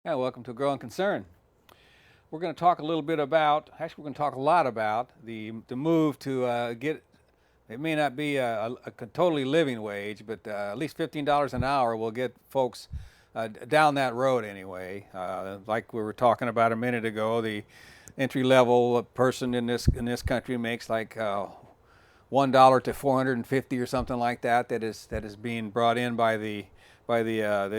Yeah, welcome to Growing Concern. We're going to talk a little bit about, actually, we're going to talk a lot about the move to get, it may not be a totally living wage, but at least $15 an hour will get folks down that road anyway. Like we were talking about a minute ago, the entry level person in this country makes like $1 to 450 or something like that. That is being brought in by the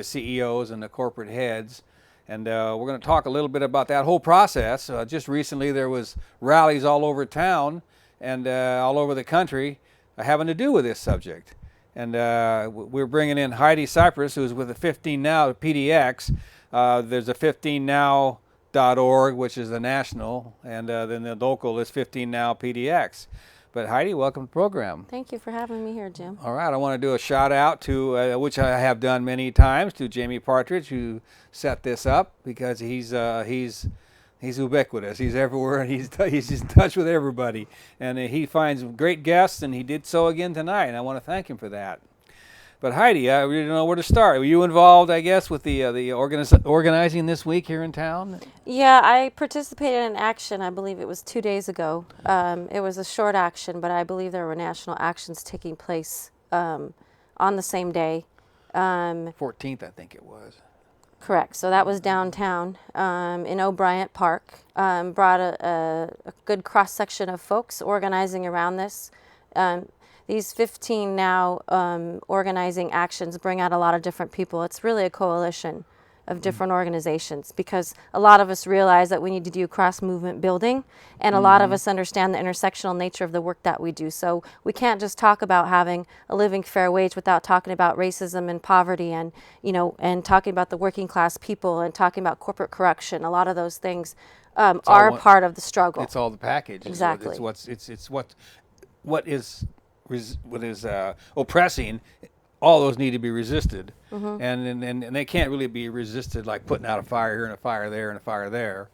CEOs and the corporate heads. And we're going to talk a little bit about that whole process. Just recently, there was rallies all over town and all over the country having to do with this subject. And we're bringing in Heidi Cypress, who's with the 15 Now PDX. There's a 15now.org, which is the national, and then the local is 15 Now PDX. But Heidi, welcome to the program. Thank you for having me here, Jim. All right, I want to do a shout out to, which I have done many times, to Jamie Partridge, who set this up, because he's ubiquitous. He's everywhere, and he's in touch with everybody, and he finds great guests, and he did so again tonight, and I want to thank him for that. But Heidi, I really don't know where to start. Were you involved, I guess, with the organizing this week here in town? Yeah, I participated in action. I believe it was 2 days ago. It was a short action, but I believe there were national actions taking place on the same day. 14th, I think it was. Correct. So that was downtown in O'Brien Park. Brought a good cross-section of folks organizing around this. These 15 Now organizing actions bring out a lot of different people. It's really a coalition of different organizations, because a lot of us realize that we need to do cross-movement building, and a lot of us understand the intersectional nature of the work that we do. So we can't just talk about having a living fair wage without talking about racism and poverty, and and talking about the working class people, and talking about corporate corruption. A lot of those things are part of the struggle. It's all the package. Exactly. It's what is oppressing. All those need to be resisted, and they can't really be resisted like putting out a fire here and a fire there and a fire there,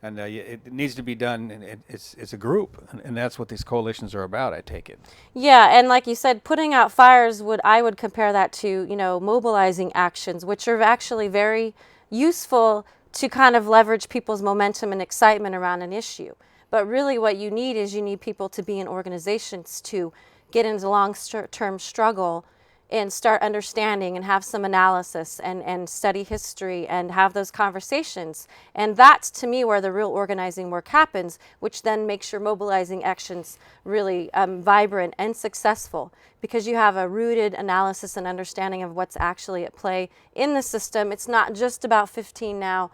and it needs to be done. And it's a group, and that's what these coalitions are about, I take it. Yeah, and like you said, putting out fires I would compare that to mobilizing actions, which are actually very useful to kind of leverage people's momentum and excitement around an issue. But really, what you need is people to be in organizations to get into long-term struggle and start understanding and have some analysis and study history and have those conversations. And that's, to me, where the real organizing work happens, which then makes your mobilizing actions really vibrant and successful, because you have a rooted analysis and understanding of what's actually at play in the system. It's not just about 15 Now.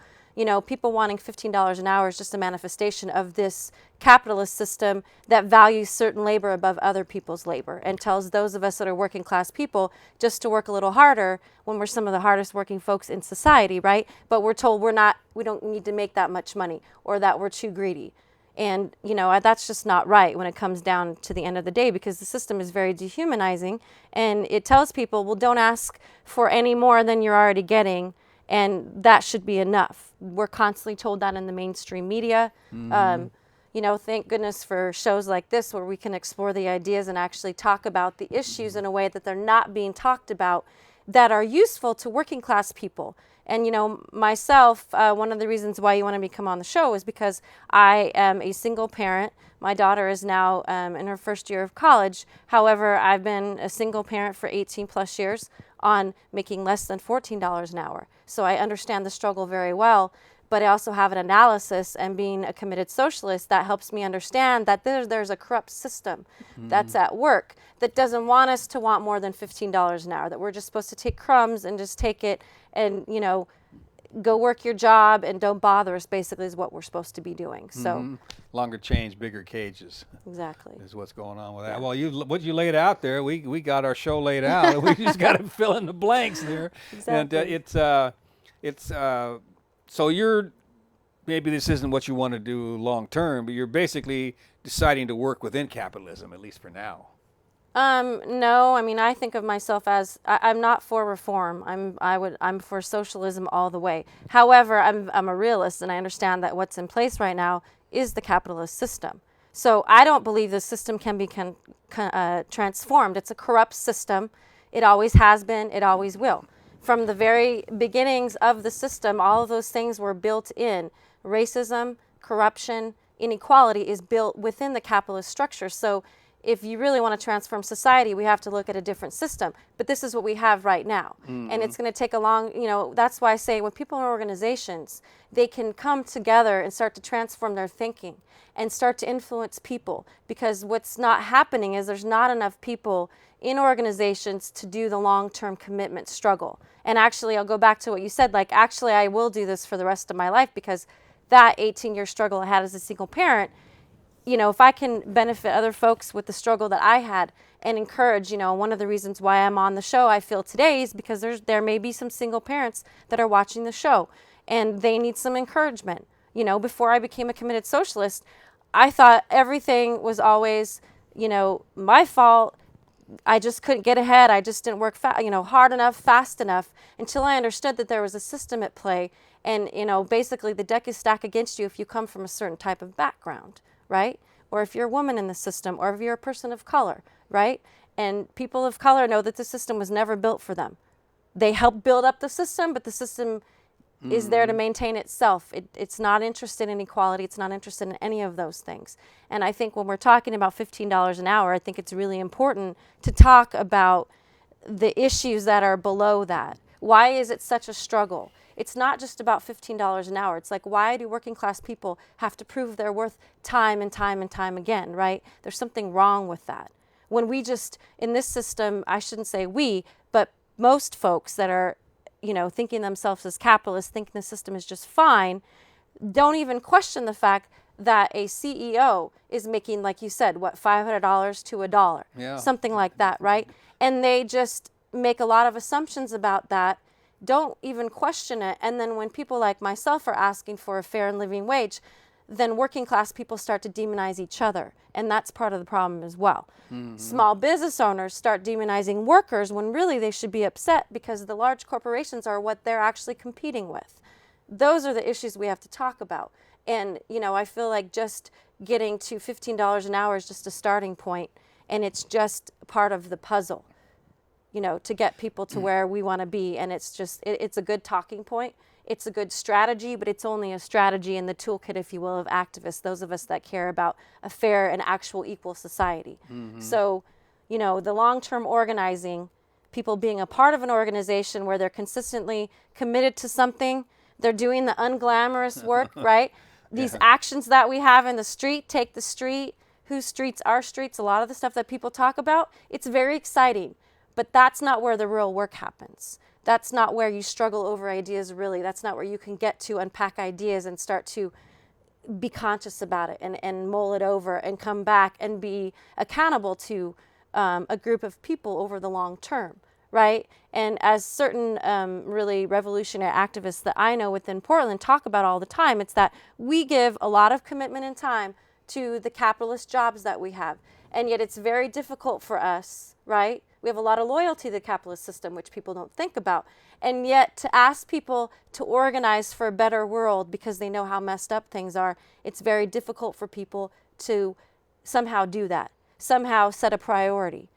People wanting $15 an hour is just a manifestation of this capitalist system that values certain labor above other people's labor, and tells those of us that are working class people just to work a little harder when we're some of the hardest working folks in society, right? But we're told we don't need to make that much money, or that we're too greedy. And, that's just not right when it comes down to the end of the day, because the system is very dehumanizing, and it tells people, well, don't ask for any more than you're already getting, and that should be enough. We're constantly told that in the mainstream media. Thank goodness for shows like this, where we can explore the ideas and actually talk about the issues in a way that they're not being talked about, that are useful to working class people. And myself, one of the reasons why you wanted me to come on the show is because I am a single parent. My daughter is now in her first year of college. However, I've been a single parent for 18 plus years on making less than $14 an hour. So I understand the struggle very well, but I also have an analysis, and being a committed socialist, that helps me understand that there's a corrupt system that's at work that doesn't want us to want more than $15 an hour, that we're just supposed to take crumbs and just take it and, go work your job and don't bother us, basically, is what we're supposed to be doing. So Longer chains, bigger cages. Exactly. Is what's going on with that. Well, what you laid out there, we got our show laid out. We just got to fill in the blanks there. Exactly. And so maybe this isn't what you want to do long term, but you're basically deciding to work within capitalism, at least for now. No, I think of myself as I'm not for reform. I'm for socialism all the way. However, I'm a realist, and I understand that what's in place right now is the capitalist system. So I don't believe the system can be transformed. It's a corrupt system. It always has been. It always will. From the very beginnings of the system, all of those things were built in. Racism, corruption, inequality is built within the capitalist structure. So if you really want to transform society, we have to look at a different system. But this is what we have right now. And it's going to take a long, that's why I say when people in organizations, they can come together and start to transform their thinking and start to influence people. Because what's not happening is there's not enough people in organizations to do the long-term commitment struggle. And actually, I'll go back to what you said, like, actually, I will do this for the rest of my life, because that 18-year struggle I had as a single parent, if I can benefit other folks with the struggle that I had and encourage, one of the reasons why I'm on the show, I feel today, is because there may be some single parents that are watching the show and they need some encouragement. Before I became a committed socialist, I thought everything was always, my fault. I just couldn't get ahead. I just didn't work hard enough, fast enough, until I understood that there was a system at play. And, basically the deck is stacked against you if you come from a certain type of background, right? Or if you're a woman in the system, or if you're a person of color, right? And people of color know that the system was never built for them. They help build up the system, but the system is there to maintain itself. It's not interested in equality. It's not interested in any of those things. And I think when we're talking about $15 an hour, I think it's really important to talk about the issues that are below that. Why is it such a struggle? It's not just about $15 an hour. It's like, why do working class people have to prove their worth time and time and time again, right? There's something wrong with that. When we just, in this system, I shouldn't say we, but most folks that are thinking themselves as capitalists, thinking the system is just fine, don't even question the fact that a CEO is making, like you said, $500 to $1, Yeah. something like that, right? And they just make a lot of assumptions about that, don't even question it. And then when people like myself are asking for a fair and living wage, then working class people start to demonize each other. And that's part of the problem as well. Small business owners start demonizing workers when really they should be upset because the large corporations are what they're actually competing with. Those are the issues we have to talk about. And, I feel like just getting to $15 an hour is just a starting point, and it's just part of the puzzle, to get people to where we want to be. And it's just, it's a good talking point. It's a good strategy, but it's only a strategy in the toolkit, if you will, of activists, those of us that care about a fair and actual equal society. So, the long-term organizing, people being a part of an organization where they're consistently committed to something, they're doing the unglamorous work, right? These actions that we have in the street, take the street, whose streets, our streets, a lot of the stuff that people talk about, it's very exciting, but that's not where the real work happens. That's not where you struggle over ideas, really. That's not where you can get to unpack ideas and start to be conscious about it and mull it over and come back and be accountable to a group of people over the long term, right? And as certain really revolutionary activists that I know within Portland talk about all the time, it's that we give a lot of commitment and time to the capitalist jobs that we have. And yet it's very difficult for us, right? We have a lot of loyalty to the capitalist system, which people don't think about. And yet to ask people to organize for a better world because they know how messed up things are, it's very difficult for people to somehow do that, somehow set a priority.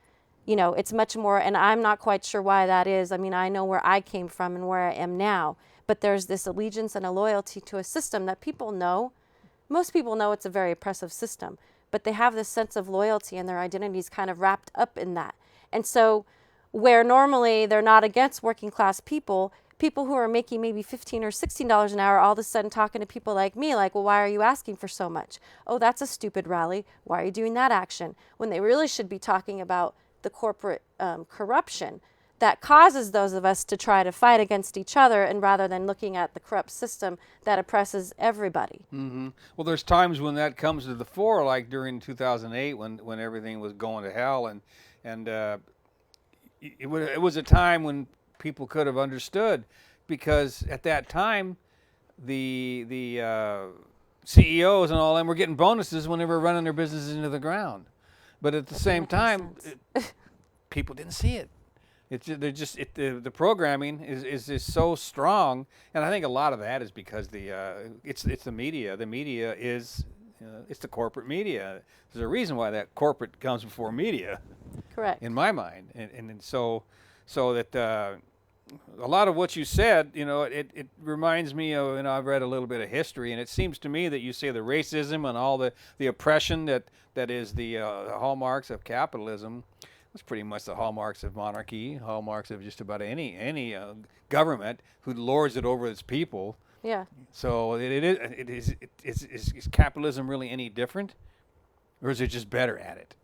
It's much more, and I'm not quite sure why that is. I mean, I know where I came from and where I am now, but there's this allegiance and a loyalty to a system that people know. Most people know it's a very oppressive system, but they have this sense of loyalty and their identity is kind of wrapped up in that. And so where normally they're not against working class people who are making maybe $15 or $16 an hour, all of a sudden talking to people like me, like, well, why are you asking for so much? Oh, that's a stupid rally. Why are you doing that action? When they really should be talking about the corporate corruption that causes those of us to try to fight against each other, and rather than looking at the corrupt system that oppresses everybody. Well, there's times when that comes to the fore, like during 2008 when everything was going to hell, and it was a time when people could have understood, because at that time the CEOs and all them were getting bonuses when they were running their businesses into the ground. But at the same time, people didn't see it. The programming is just so strong, and I think a lot of that is because it's the media. The media is it's the corporate media. There's a reason why that corporate comes before media. Correct. In my mind, and so that a lot of what you said, it reminds me of, I've read a little bit of history, and it seems to me that you say the racism and all the oppression that is the hallmarks of capitalism. It's pretty much the hallmarks of monarchy, hallmarks of just about any government who lords it over its people. Yeah. So is capitalism really any different, or is it just better at it?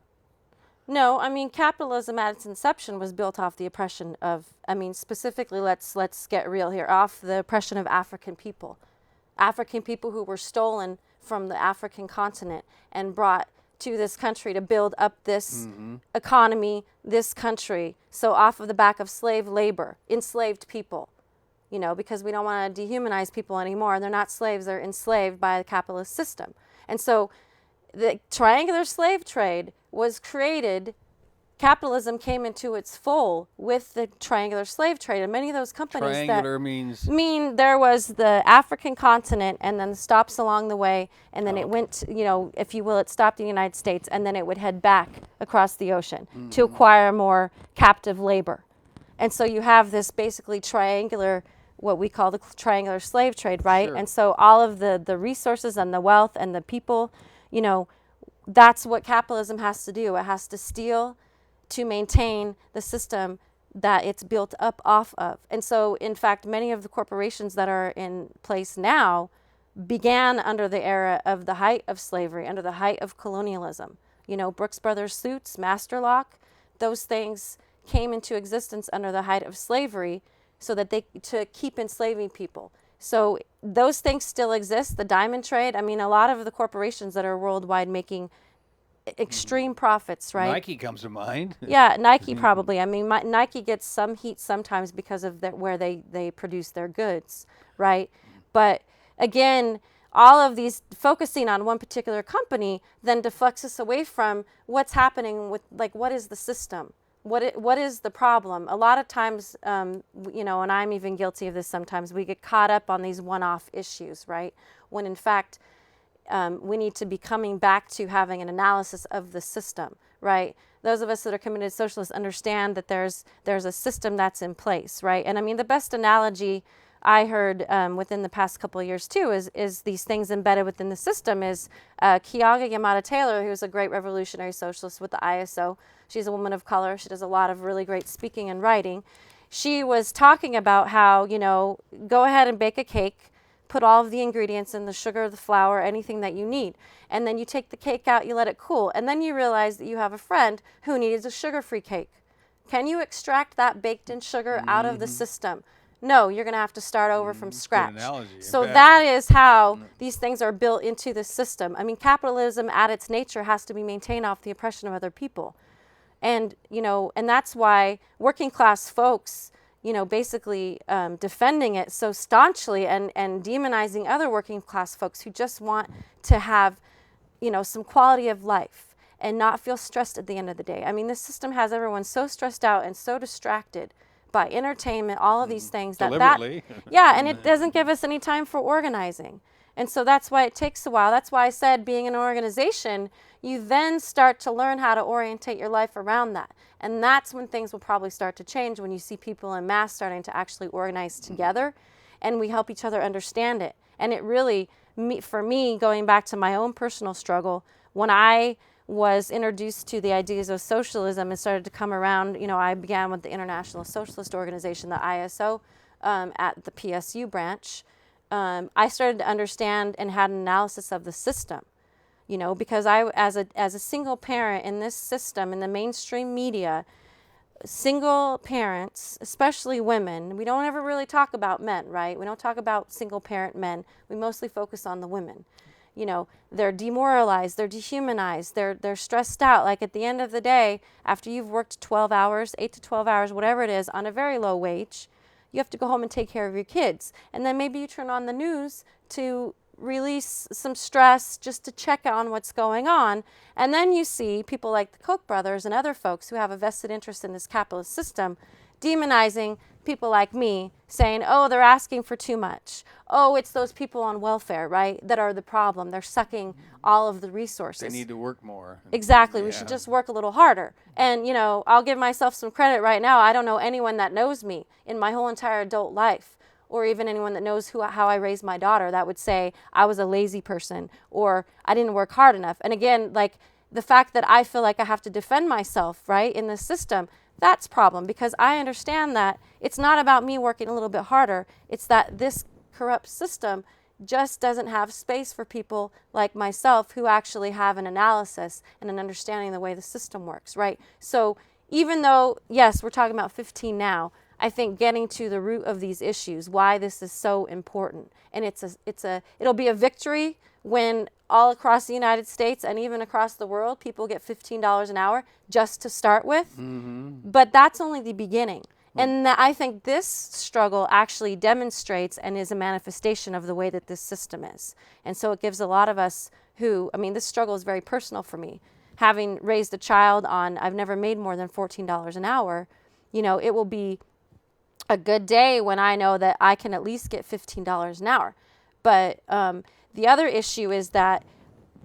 No, I mean capitalism at its inception was built off the oppression of, I mean specifically, let's get real here, off the oppression of African people. African people who were stolen from the African continent and brought to this country to build up this economy, this country. So off of the back of slave labor, enslaved people, because we don't want to dehumanize people anymore. They're not slaves, they're enslaved by the capitalist system. And so the triangular slave trade was created. Capitalism came into its full with the triangular slave trade, and many of those companies Triangular means there was the African continent, and then stops along the way, and then it went, if you will, it stopped in the United States, and then it would head back across the ocean to acquire more captive labor. And so you have this basically triangular, what we call the triangular slave trade, right? Sure. And so all of the resources and the wealth and the people, that's what capitalism has to do. It has to steal to maintain the system that it's built up off of. And so, in fact, many of the corporations that are in place now began under the era of the height of slavery, under the height of colonialism. Brooks Brothers Suits, Master Lock, those things came into existence under the height of slavery so that to keep enslaving people. So those things still exist. The diamond trade, I mean, a lot of the corporations that are worldwide making extreme profits, right? Nike comes to mind. Yeah, Nike probably. I mean, Nike gets some heat sometimes because of where they produce their goods, right? But again, all of these focusing on one particular company then deflects us away from what's happening with, like, what is the system? What is the problem? A lot of times, and I'm even guilty of this sometimes, we get caught up on these one-off issues, right? When in fact, we need to be coming back to having an analysis of the system, right? Those of us that are committed socialists understand that there's a system that's in place, right? And I mean, the best analogy I heard within the past couple of years too is these things embedded within the system is Keeanga Yamada Taylor, who's a great revolutionary socialist with the ISO. She's a woman of color. She does a lot of really great speaking and writing. She was talking about how, go ahead and bake a cake, put all of the ingredients in, the sugar, the flour, anything that you need. And then you take the cake out, you let it cool. And then you realize that you have a friend who needs a sugar-free cake. Can you extract that baked-in sugar out of the system? No, you're going to have to start over from scratch. Good analogy, So in fact. that is how these things are built into the system. I mean, capitalism at its nature has to be maintained off the oppression of other people. And, and that's why working class folks, basically defending it so staunchly and demonizing other working class folks who just want to have, some quality of life and not feel stressed at the end of the day. I mean, this system has everyone so stressed out and so distracted by entertainment, all of these things Deliberately. yeah, and it doesn't give us any time for organizing. And so that's why it takes a while. That's why I said being an organization, you then start to learn how to orientate your life around that. And that's when things will probably start to change, when you see people en masse starting to actually organize together and we help each other understand it. And it really, for me, going back to my own personal struggle, when I was introduced to the ideas of socialism and started to come around, I began with the International Socialist Organization, the ISO, at the PSU branch. I started to understand and had an analysis of the system, because I, as a single parent in this system, in the mainstream media, single parents, especially women, we don't ever really talk about men, right? We don't talk about single parent men. We mostly focus on the women. They're demoralized, they're dehumanized, they're stressed out. Like at the end of the day, after you've worked 12 hours, 8 to 12 hours, whatever it is, on a very low wage, you have to go home and take care of your kids. And then maybe you turn on the news to release some stress, just to check on what's going on. And then you see people like the Koch brothers and other folks who have a vested interest in this capitalist system demonizing people like me, saying, oh, they're asking for too much. Oh, it's those people on welfare, right, that are the problem. They're sucking all of the resources. They need to work more. Exactly. Yeah. We should just work a little harder. And, you know, I'll give myself some credit right now. I don't know anyone that knows me in my whole entire adult life, or even anyone that knows how I raised my daughter, that would say I was a lazy person or I didn't work hard enough. And again, like the fact that I feel like I have to defend myself, right, in this system, that's a problem, because I understand that it's not about me working a little bit harder. It's that this corrupt system just doesn't have space for people like myself who actually have an analysis and an understanding of the way the system works, right? So even though, yes, we're talking about 15 now, I think getting to the root of these issues, why this is so important, and it'll be a victory when all across the United States and even across the world, people get $15 an hour just to start with. But that's only the beginning. And I think this struggle actually demonstrates and is a manifestation of the way that this system is. And so it gives a lot of us who, I mean, this struggle is very personal for me. Having raised a child on, I've never made more than $14 an hour, you know, it will be a good day when I know that I can at least get $15 an hour. But the other issue is that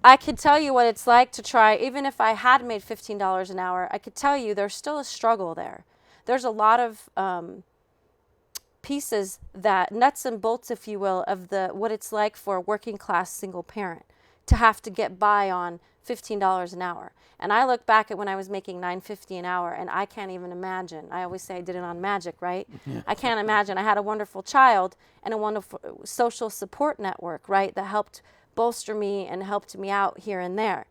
I could tell you what it's like to try, even if I had made $15 an hour, I could tell you there's still a struggle there. There's a lot of pieces, that nuts and bolts, if you will, of what it's like for a working class single parent to have to get by on $15 an hour. And I look back at when I was making $9.50 an hour, and I can't even imagine. I always say I did it on magic, right? I can't imagine. I had a wonderful child and a wonderful social support network, right, that helped bolster me and helped me out here and there.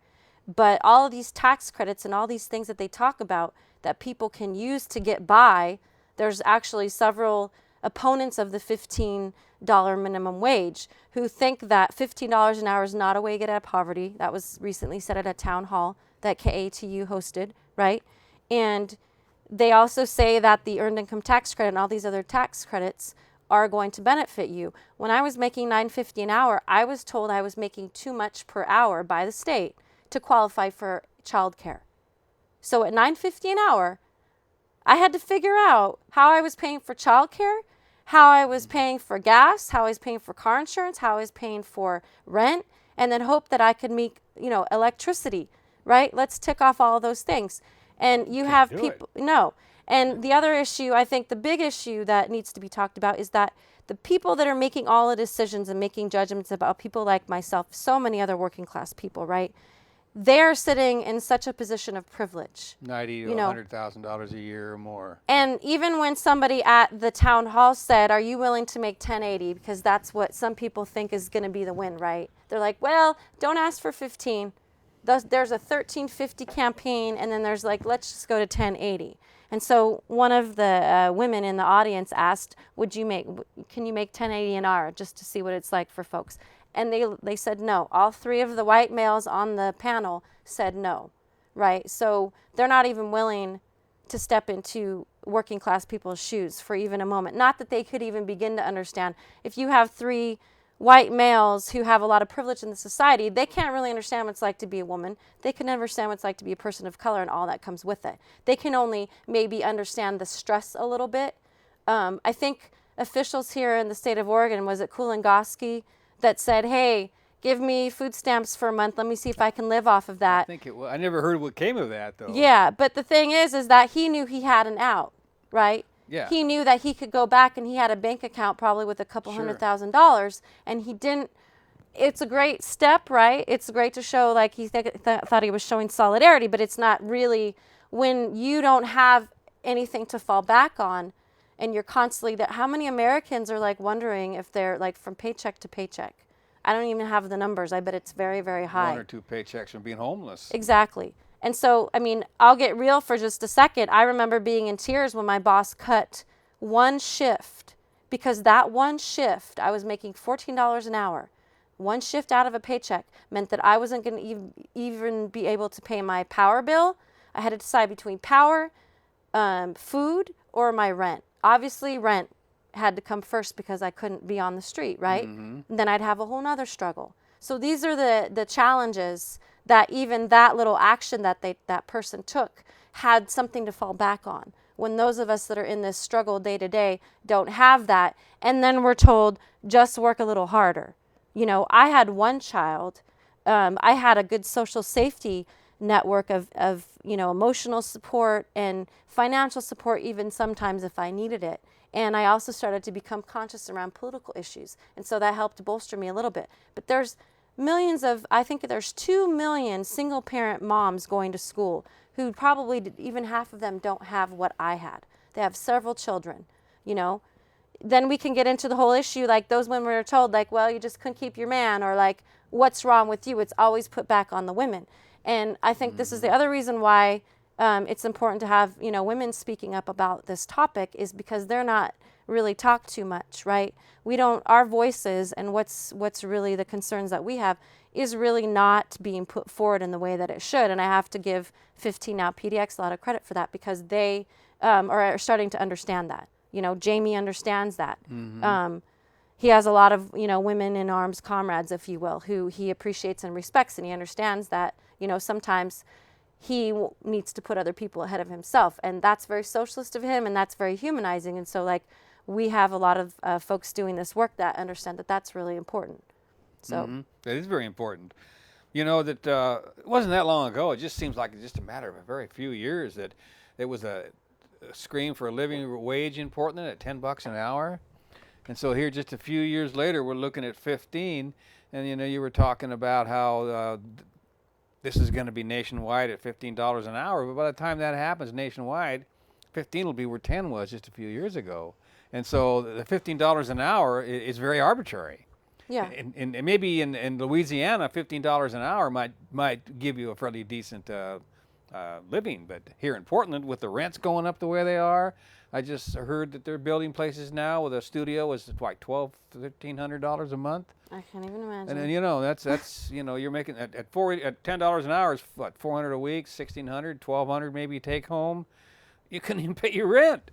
But all of these tax credits and all these things that they talk about that people can use to get by, there's actually several opponents of the $15 minimum wage who think that $15 an hour is not a way to get out of poverty. That was recently said at a town hall that KATU hosted, right? And they also say that the earned income tax credit and all these other tax credits are going to benefit you. When I was making $9.50 an hour, I was told I was making too much per hour by the state to qualify for child care. So at $9.50 an hour, I had to figure out how I was paying for child care, how I was paying for gas, how I was paying for car insurance, how I was paying for rent, and then hope that I could make, you know, electricity, right? Let's tick off all of those things. And you have people, no. And the other issue, I think the big issue that needs to be talked about is that the people that are making all the decisions and making judgments about people like myself, so many other working class people, right? They're sitting in such a position of privilege. $90,000 to $100,000 a year or more. And even when somebody at the town hall said, are you willing to make 1080? Because that's what some people think is going to be the win, right? They're like, well, don't ask for 15. There's a 1350 campaign, and then there's like, let's just go to 1080. And so one of the women in the audience asked, can you make 1080 an hour, just to see what it's like for folks? And they said no. All three of the white males on the panel said no, right? So they're not even willing to step into working class people's shoes for even a moment. Not that they could even begin to understand. If you have three white males who have a lot of privilege in the society, they can't really understand what it's like to be a woman. They can never understand what it's like to be a person of color and all that comes with it. They can only maybe understand the stress a little bit. I think officials here in the state of Oregon, was it Kulingoski, that said, hey, give me food stamps for a month. Let me see if I can live off of that. I think it was. I never heard what came of that, though. Yeah, but the thing is that he knew he had an out, right? Yeah. He knew that he could go back, and he had a bank account probably with a couple $100,000, and he didn't. It's a great step, right? It's great to show, like, he thought he was showing solidarity, but it's not really when you don't have anything to fall back on. And you're constantly that. How many Americans are like wondering if they're like from paycheck to paycheck? I don't even have the numbers. I bet it's very, very high. One or two paychecks from being homeless. Exactly. And so, I mean, I'll get real for just a second. I remember being in tears when my boss cut one shift, because that one shift, I was making $14 an hour. One shift out of a paycheck meant that I wasn't going to even be able to pay my power bill. I had to decide between power, food, or my rent. Obviously, rent had to come first because I couldn't be on the street, right? And then I'd have a whole nother struggle. So these are the challenges that even that little action that that person took had something to fall back on. when those of us that are in this struggle day to day don't have that. And then we're told, just work a little harder. You know, I had one child. I had a good social safety network of emotional support and financial support, even sometimes if I needed it. And I also started to become conscious around political issues. And so that helped bolster me a little bit. But there's I think there's 2 million single parent moms going to school who probably, even half of them, don't have what I had. They have several children, you know. Then we can get into the whole issue, like those women are told, like, well, you just couldn't keep your man, or like, what's wrong with you? It's always put back on the women. And I think this is the other reason why it's important to have, women speaking up about this topic, is because they're not really talked too much, right? Our voices and what's really the concerns that we have is really not being put forward in the way that it should. And I have to give 15 Now PDX a lot of credit for that, because they are starting to understand that. Jamie understands that. He has a lot of, women in arms comrades, if you will, who he appreciates and respects, and he understands that, sometimes he needs to put other people ahead of himself, and that's very socialist of him, and that's very humanizing. And so, like, we have a lot of folks doing this work that understand that that's really important. So that is very important. That it wasn't that long ago. It just seems like it's just a matter of a very few years that there was a scream for a living wage in Portland at $10 an hour. And so here, just a few years later, we're looking at 15. And, you were talking about how this is going to be nationwide at $15 an hour. But by the time that happens nationwide, 15 will be where 10 was just a few years ago. And so the $15 an hour is very arbitrary. yeah, And maybe in Louisiana, $15 an hour might give you a fairly decent living. But here in Portland, with the rents going up the way they are, I just heard that they're building places now with a studio is like $1,200-$1,300 a month. I can't even imagine. And then that's you're making at $10 an hour is what, $400 a week, $1,600, $1,200 maybe take home. You couldn't even pay your rent.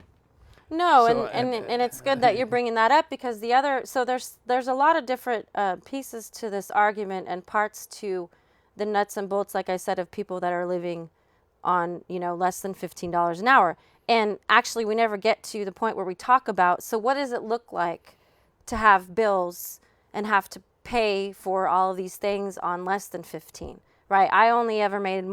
No, So, and it's good that you're bringing that up, because there's a lot of different pieces to this argument and parts to the nuts and bolts, like I said, of people that are living on less than $15 an hour. And actually, we never get to the point where we talk about, so what does it look like to have bills and have to pay for all of these things on less than 15, right? I only ever made up to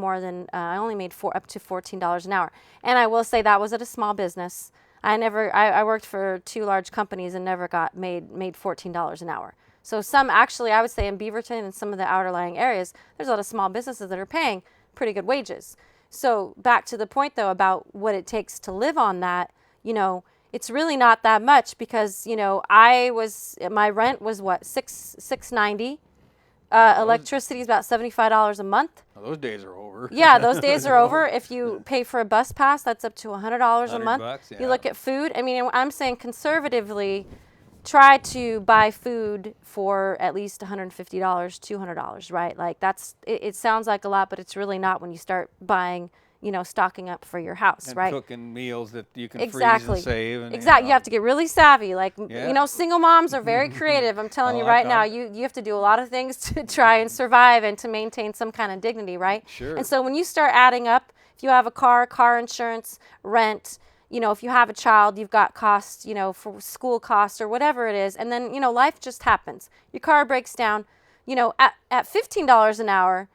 $14 an hour. And I will say that was at a small business. I worked for 2 large companies and never got made $14 an hour. So I would say in Beaverton and some of the outerlying areas, there's a lot of small businesses that are paying pretty good wages. So back to the point, though, about what it takes to live on that, it's really not that much, because, my rent was what, $690. Electricity is about $75 a month. Well, those days are over. Yeah, those days are over. If you pay for a bus pass, that's up to $100 a month. $100, yeah. You look at food. I mean, I'm saying conservatively, try to buy food for at least $150, $200, right? Like it sounds like a lot, but it's really not when you start buying, stocking up for your house, and right? cooking meals that you can Exactly. freeze and save. And, Exactly. You have to get really savvy. Like, Yeah. Single moms are very creative. I'm telling Oh, you I right know. now, you have to do a lot of things to try and survive and to maintain some kind of dignity, right? Sure. And so when you start adding up, if you have a car insurance, rent, if you have a child, you've got costs, for school costs or whatever it is. And then, life just happens. Your car breaks down, at $15 an hour,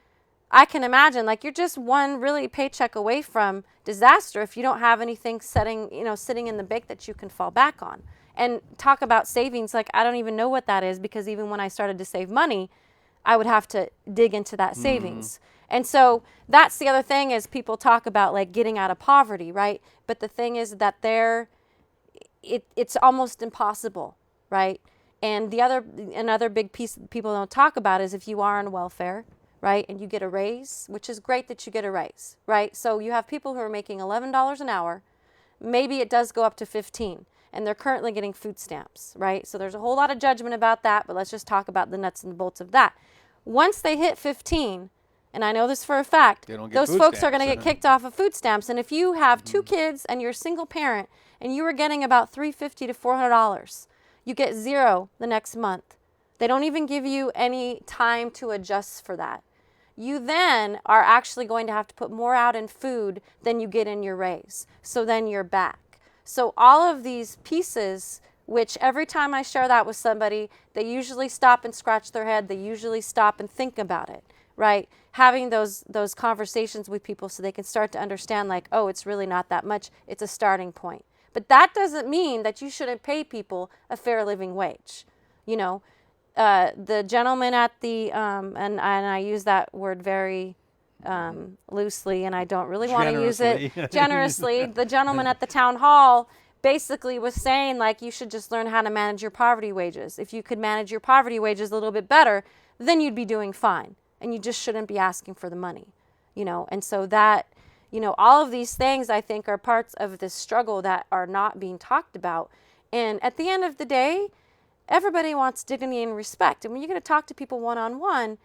I can imagine, like, you're just one really paycheck away from disaster if you don't have anything sitting in the bank that you can fall back on. And talk about savings, like, I don't even know what that is, because even when I started to save money, I would have to dig into that savings. And so that's the other thing, is people talk about, like, getting out of poverty, right? But the thing is that it's almost impossible, right? And another big piece that people don't talk about is if you are on welfare, right, and you get a raise, which is great that you get a raise, right? So you have people who are making $11 an hour. Maybe it does go up to 15, and they're currently getting food stamps, right? So there's a whole lot of judgment about that, but let's just talk about the nuts and bolts of that. Once they hit 15, and I know this for a fact, those food folks are going to stamps. get kicked off of food stamps. And if you have 2 kids and you're a single parent and you are getting about $350 to $400, you get $0 the next month. They don't even give you any time to adjust for that. you then are actually going to have to put more out in food than you get in your raise. So then you're back. So all of these pieces, which every time I share that with somebody, they usually stop and scratch their head. They usually stop and think about it, right? Having those conversations with people so they can start to understand, like, oh, it's really not that much. It's a starting point. But that doesn't mean that you shouldn't pay people a fair living wage. You know, the gentleman at the, and I use that word very loosely, and I don't really want to use it generously. The gentleman at the town hall basically was saying, like, you should just learn how to manage your poverty wages. If you could manage your poverty wages a little bit better, then you'd be doing fine, and you just shouldn't be asking for the money, you know. And so that, you know, all of these things I think are parts of this struggle that are not being talked about. And at the end of the day, everybody wants dignity and respect. And when you're going to talk to people one-on-one,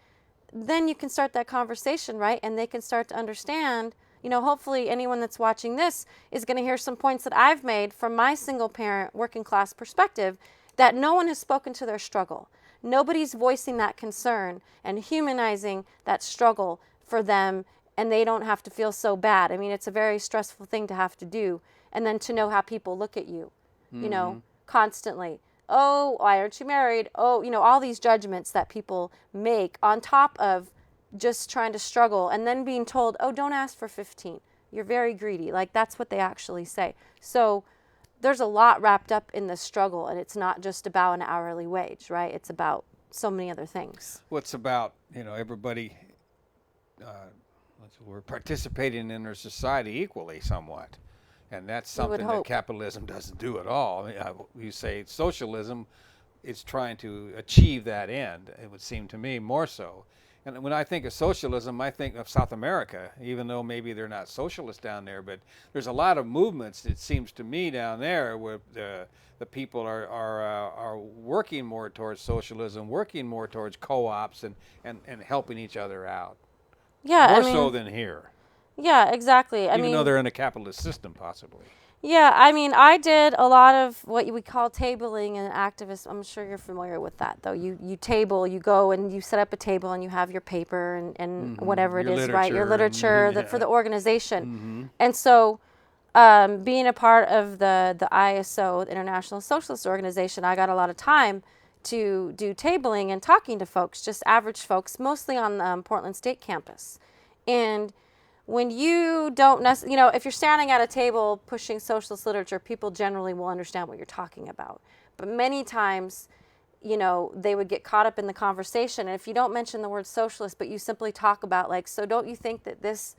then you can start that conversation, right? And they can start to understand, you know, hopefully anyone that's watching this is going to hear some points that I've made from my single parent working class perspective, that no one has spoken to their struggle. Nobody's voicing that concern and humanizing that struggle for them, and they don't have to feel so bad. I mean, it's a very stressful thing to have to do. And then to know how people look at you, you know, constantly. Oh, why aren't you married? Oh, you know, all these judgments that people make on top of just trying to struggle, and then being told, oh, don't ask for 15. You're very greedy. Like, that's what they actually say. So there's a lot wrapped up in this struggle, and it's not just about an hourly wage, right? It's about so many other things. What's about, you know, everybody, we're participating in our society equally somewhat. And that's something that capitalism doesn't do at all. I mean, you say socialism, it's trying to achieve that end, it would seem to me, more so. And when I think of socialism, I think of South America, even though maybe they're not socialist down there, but there's a lot of movements, it seems to me, down there where the people are working more towards socialism, working more towards co-ops and helping each other out. Yeah, more I mean, so than here. Yeah, exactly. Even though they're in a capitalist system, possibly. Yeah, I mean, I did a lot of what we call tabling and activists. I'm sure you're familiar with that, though. You table, you go and you set up a table and you have your paper and whatever it is, right? Your literature for the organization. And so being a part of the ISO, the International Socialist Organization, I got a lot of time to do tabling and talking to folks, just average folks, mostly on the Portland State campus. And when you don't necessarily, you know, if you're standing at a table pushing socialist literature, people generally will understand what you're talking about. But many times, you know, they would get caught up in the conversation. And if you don't mention the word socialist, but you simply talk about, like, so don't you think that this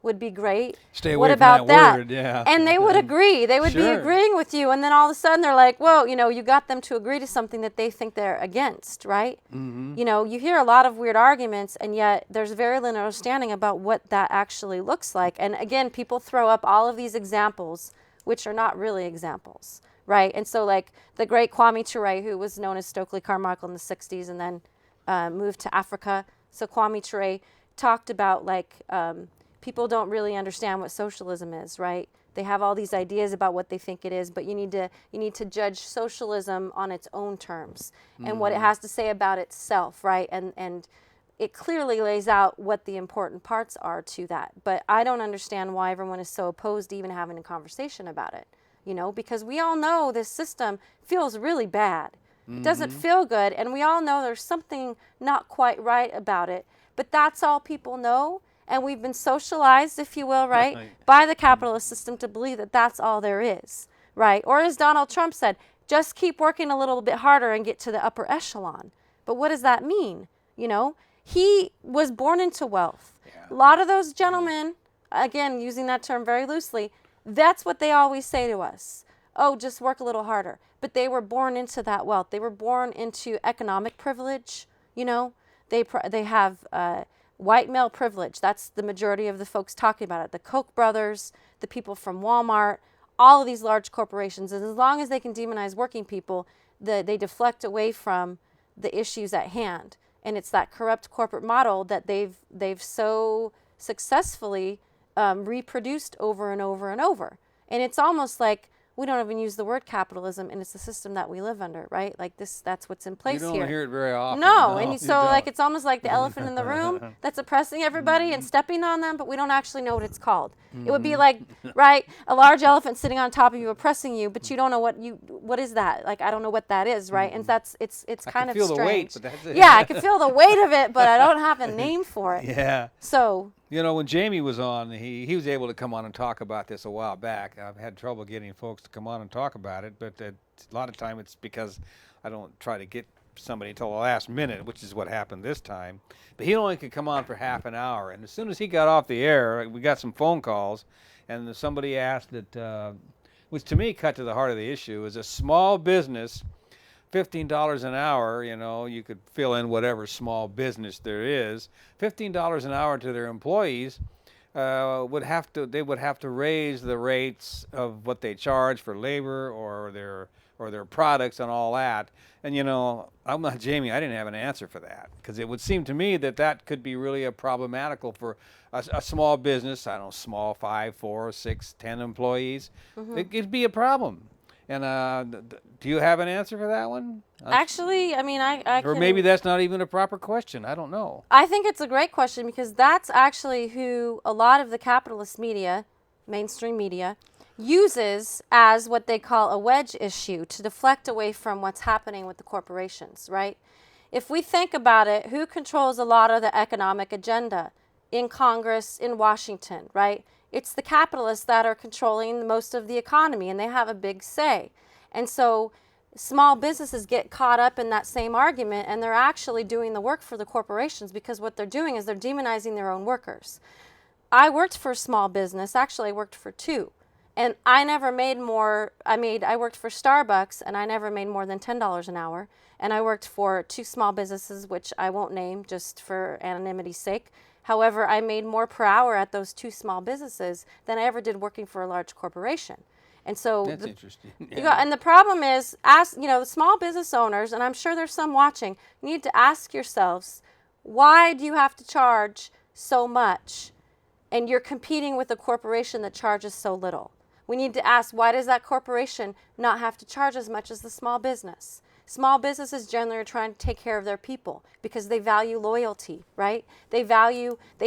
would be great? Stay away what from about that word, yeah. And they would agree. They would be agreeing with you. And then all of a sudden they're like, whoa, you know, you got them to agree to something that they think they're against, right? You know, you hear a lot of weird arguments, and yet there's very little understanding about what that actually looks like. And again, people throw up all of these examples, which are not really examples, right? And so, like, the great Kwame Ture, who was known as Stokely Carmichael in the 60s and then moved to Africa. So Kwame Ture talked about, like, people don't really understand what socialism is, right? They have all these ideas about what they think it is, but you need to judge socialism on its own terms and what it has to say about itself, right? And it clearly lays out what the important parts are to that. But I don't understand why everyone is so opposed to even having a conversation about it, you know, because we all know this system feels really bad. It doesn't feel good, and we all know there's something not quite right about it, but that's all people know. And we've been socialized, if you will, right, by the capitalist system to believe that that's all there is, right? Or as Donald Trump said, just keep working a little bit harder and get to the upper echelon. But what does that mean? You know, he was born into wealth. A lot of those gentlemen, again, using that term very loosely, that's what they always say to us. Oh, just work a little harder. But they were born into that wealth. They were born into economic privilege, you know. They have white male privilege. That's the majority of the folks talking about it. The Koch brothers, the people from Walmart, all of these large corporations. And as long as they can demonize working people, they deflect away from the issues at hand. And it's that corrupt corporate model that they've so successfully reproduced over and over and over. And it's almost like we don't even use the word capitalism, and it's the system that we live under, right? Like that's what's in place You here. don't hear it very often. No, and you so like don't. it's almost like the elephant in the room that's oppressing everybody and stepping on them, but we don't actually know what it's called. It would be like, right, a large elephant sitting on top of you oppressing you, but you don't know what is that? Like I don't know what that is, right? And it's I kind can of feel strange. the weight, but that's it. Yeah, I can feel the weight of it, but I don't have a name for it. Yeah. So You know, when Jamie was on, he was able to come on and talk about this a while back. I've had trouble getting folks to come on and talk about it, but a lot of time it's because I don't try to get somebody until the last minute, which is what happened this time. But he only could come on for half an hour, and as soon as he got off the air, we got some phone calls, and somebody asked that, which to me cut to the heart of the issue, is a small business. $15 an hour, you know, you could fill in whatever small business there is. $15 an hour to their employees would have to raise the rates of what they charge for labor or their products and all that. And you know, I'm not Jamie. I didn't have an answer for that because it would seem to me that could be really a problematical for a small business. I don't know, small 5, 4, 6, 10 employees. It could be a problem. And do you have an answer for that one? actually, I mean, I Or can, maybe that's not even a proper question. I don't know. I think it's a great question because that's actually who a lot of the capitalist media, mainstream media, uses as what they call a wedge issue to deflect away from what's happening with the corporations, right? If we think about it, who controls a lot of the economic agenda in Congress, in Washington, right? It's the capitalists that are controlling most of the economy, and they have a big say. And so small businesses get caught up in that same argument, and they're actually doing the work for the corporations because what they're doing is they're demonizing their own workers. I worked for a small business. Actually, I worked for two. And I never made more. I worked for Starbucks, and I never made more than $10 an hour. And I worked for two small businesses, which I won't name just for anonymity's sake. However, I made more per hour at those two small businesses than I ever did working for a large corporation. And so That's interesting. and the problem is, the small business owners, and I'm sure there's some watching, you need to ask yourselves, why do you have to charge so much? And you're competing with a corporation that charges so little. We need to ask, why does that corporation not have to charge as much as the small business? Small businesses generally are trying to take care of their people because they value loyalty, right? They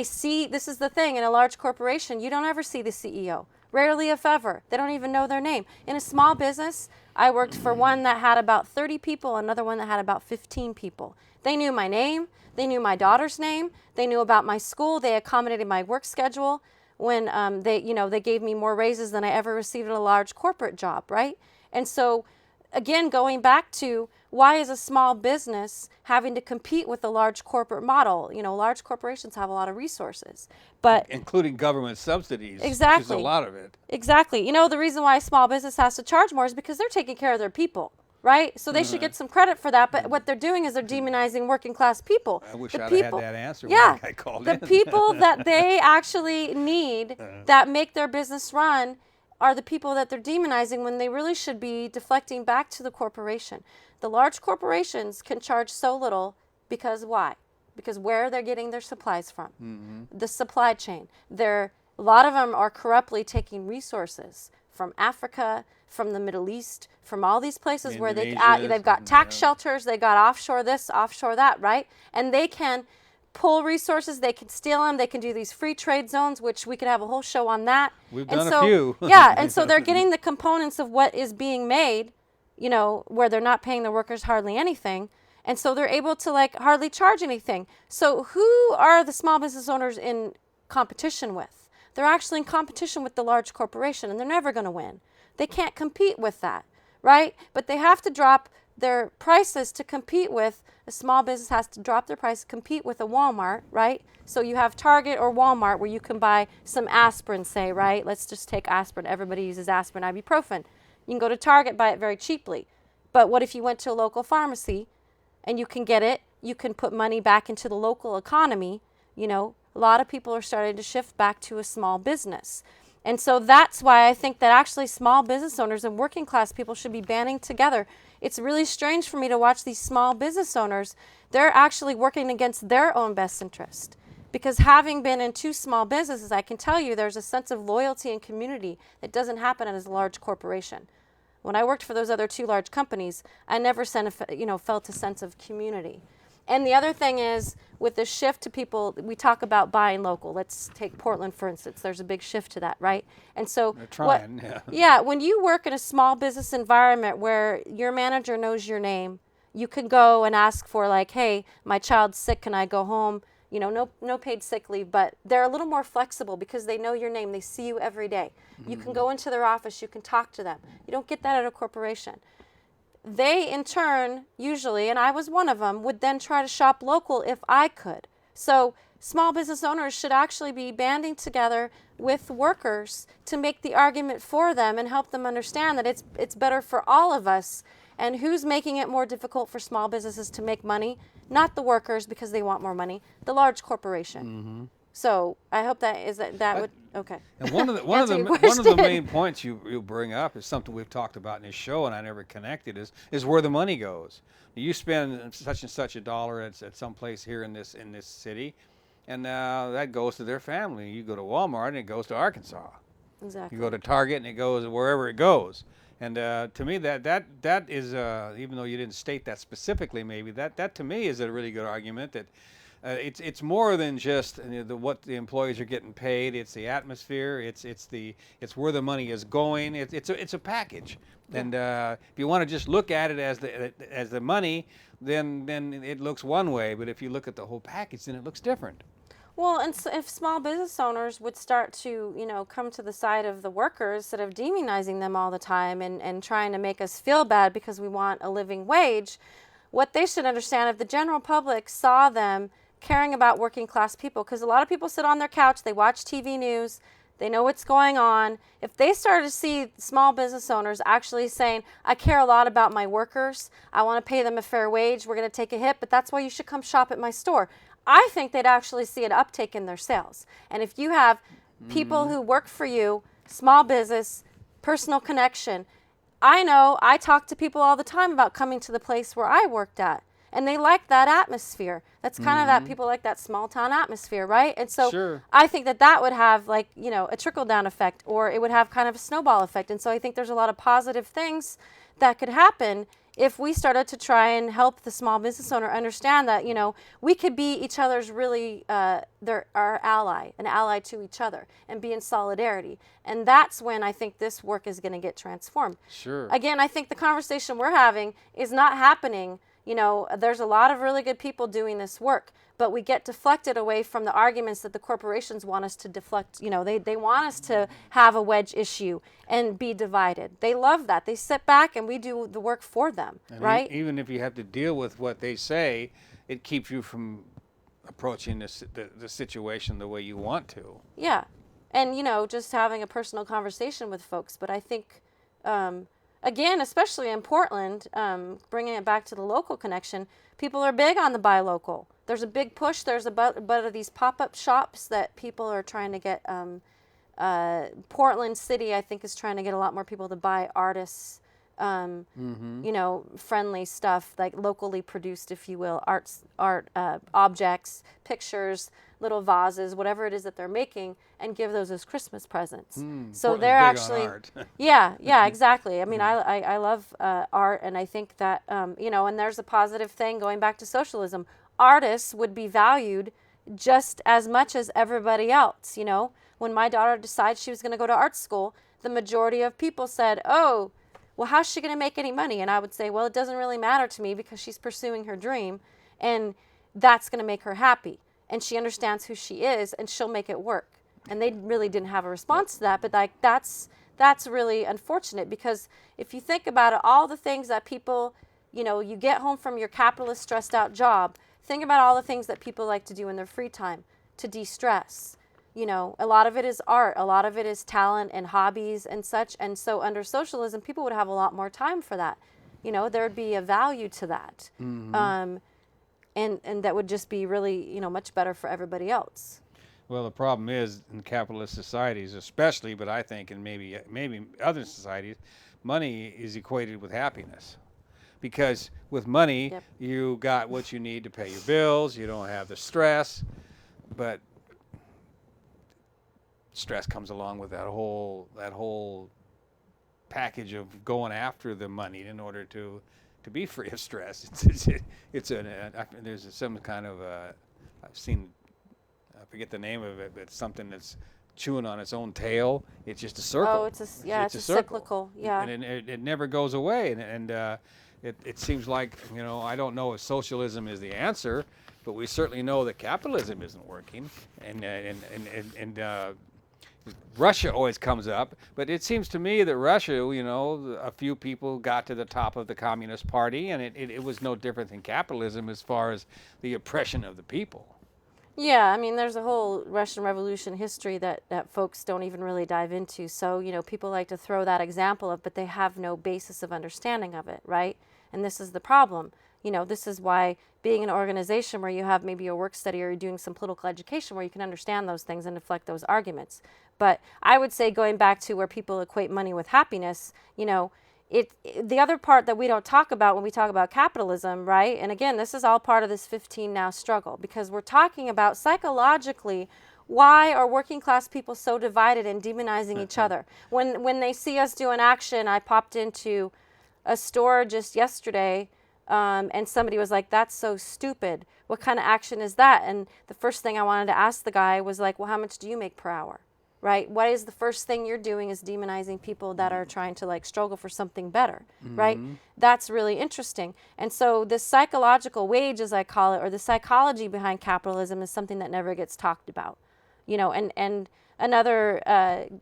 see, this is the thing, in a large corporation, you don't ever see the CEO. Rarely, if ever. They don't even know their name. In a small business, I worked for one that had about 30 people, another one that had about 15 people. They knew my name. They knew my daughter's name. They knew about my school. They accommodated my work schedule. When they gave me more raises than I ever received at a large corporate job, right? And so, again, going back to why is a small business having to compete with a large corporate model? You know, large corporations have a lot of resources, but including government subsidies. Exactly. Which is a lot of it. Exactly. You know, the reason why a small business has to charge more is because they're taking care of their people, right? So they should get some credit for that. But what they're doing is they're demonizing working class people. I wish The I'd people- had that answer Yeah, when I called the in. people that they actually need that make their business run are the people that they're demonizing when they really should be deflecting back to the corporation. The large corporations can charge so little because why? Because where they're getting their supplies from. The supply chain. A lot of them are corruptly taking resources from Africa, from the Middle East, from all these places where they've got tax shelters, they got offshore this, offshore that, right? And they can pull resources, they can steal them, they can do these free trade zones, which we could have a whole show on that. We've And done so, a few. Yeah, and so they're getting the components of what is being made, where they're not paying the workers hardly anything. And so they're able to hardly charge anything. So who are the small business owners in competition with? They're actually in competition with the large corporation, and they're never going to win. They can't compete with that, right? But they have to drop their prices to compete with. A small business has to drop their price to compete with a Walmart, right? So you have Target or Walmart where you can buy some aspirin, say, right? Let's just take aspirin. Everybody uses aspirin, ibuprofen. You can go to Target, buy it very cheaply. But what if you went to a local pharmacy and you can get it? You can put money back into the local economy. A lot of people are starting to shift back to a small business. And so that's why I think that actually small business owners and working class people should be banding together. It's really strange for me to watch these small business owners. They're actually working against their own best interest. Because having been in two small businesses, I can tell you there's a sense of loyalty and community that doesn't happen at a large corporation. When I worked for those other two large companies, I never felt a sense of community. And the other thing is, with the shift to people, we talk about buying local. Let's take Portland, for instance. There's a big shift to that, right? And so, They're trying, yeah. yeah, when you work in a small business environment where your manager knows your name, you can go and ask for, like, hey, my child's sick, can I go home? No paid sick leave, but they're a little more flexible because they know your name. They see you every day. You can go into their office. You can talk to them. You don't get that at a corporation. They, in turn, usually, and I was one of them, would then try to shop local if I could. So small business owners should actually be banding together with workers to make the argument for them and help them understand that it's better for all of us. And who's making it more difficult for small businesses to make money? Not the workers because they want more money, the large corporation. So I hope that would okay. And one of the main points you bring up is something we've talked about in this show, and I never connected is where the money goes. You spend such and such a dollar at some place here in this city, and that goes to their family. You go to Walmart and it goes to Arkansas. Exactly. You go to Target and it goes wherever it goes. And to me, that is even though you didn't state that specifically, maybe that to me is a really good argument that. It's more than just what the employees are getting paid. It's the atmosphere. It's where the money is going. It's a package. Yeah. And if you want to just look at it as the money, then it looks one way. But if you look at the whole package, then it looks different. Well, and so if small business owners would start to come to the side of the workers instead of demonizing them all the time and trying to make us feel bad because we want a living wage, what they should understand, if the general public saw them caring about working class people, because a lot of people sit on their couch, they watch TV news, they know what's going on. If they started to see small business owners actually saying, I care a lot about my workers, I want to pay them a fair wage, we're going to take a hit, but that's why you should come shop at my store, I think they'd actually see an uptake in their sales. And if you have people who work for you, small business, personal connection, I know I talk to people all the time about coming to the place where I worked at. And they like that atmosphere. That's kind of that people like that small town atmosphere, right? And so Sure. I think that would have a trickle down effect, or it would have kind of a snowball effect. And so I think there's a lot of positive things that could happen if we started to try and help the small business owner understand that, we could be each other's really, our ally, an ally to each other, and be in solidarity. And that's when I think this work is going to get transformed. Sure. Again, I think the conversation we're having is not happening. There's a lot of really good people doing this work, but we get deflected away from the arguments that the corporations want us to deflect. They want us to have a wedge issue and be divided. They love that. They sit back and we do the work for them, And right? even if you have to deal with what they say, it keeps you from approaching the situation the way you want to. Yeah. And, just having a personal conversation with folks. But I think, again, especially in Portland, bringing it back to the local connection, people are big on the buy local. There's a big push. There's a bunch of these pop-up shops that people are trying to get. Portland City, I think, is trying to get a lot more people to buy artists, friendly stuff, like locally produced, if you will, art objects, pictures, little vases, whatever it is that they're making, and give those as Christmas presents. So Portland's they're big on actually, art. yeah, exactly. I mean, I love art, and I think that, and there's a positive thing going back to socialism. Artists would be valued just as much as everybody else. When my daughter decided she was going to go to art school, the majority of people said, oh, well, how's she going to make any money? And I would say, well, it doesn't really matter to me because she's pursuing her dream, and that's going to make her happy. And she understands who she is, and she'll make it work. And they really didn't have a response to that, but that's really unfortunate, because if you think about it, all the things that people, you get home from your capitalist stressed out job, think about all the things that people like to do in their free time to de-stress. A lot of it is art, a lot of it is talent and hobbies and such. And so under socialism, people would have a lot more time for that. There'd be a value to that. And that would just be really, much better for everybody else. Well, the problem is in capitalist societies, especially, but I think in maybe other societies, money is equated with happiness. Because with money, Yep. you got what you need to pay your bills. You don't have the stress, but stress comes along with that whole package of going after the money in order to be free of stress. There's some kind of I've seen, I forget the name of it, but it's something that's chewing on its own tail. It's just a circle. Oh, it's a circle. cyclical. Yeah. And it never goes away. And it seems like, I don't know if socialism is the answer, but we certainly know that capitalism isn't working. And Russia always comes up, but it seems to me that Russia, a few people got to the top of the Communist Party, and it was no different than capitalism as far as the oppression of the people. Yeah, I mean, there's a whole Russian Revolution history that folks don't even really dive into. So, people like to throw that example of, but they have no basis of understanding of it, right? And this is the problem. This is why being an organization where you have maybe a work study or you're doing some political education where you can understand those things and deflect those arguments. But I would say, going back to where people equate money with happiness, the other part that we don't talk about when we talk about capitalism, right? And again, this is all part of this 15 now struggle, because we're talking about psychologically, why are working class people so divided and demonizing each other? When they see us do an action, I popped into a store just yesterday, and somebody was like, "That's so stupid. What kind of action is that?" And the first thing I wanted to ask the guy was like, "Well, how much do you make per hour?" Right? What is the first thing you're doing is demonizing people that are trying to struggle for something better, right? That's really interesting. And so this psychological wage, as I call it, or the psychology behind capitalism, is something that never gets talked about, and another,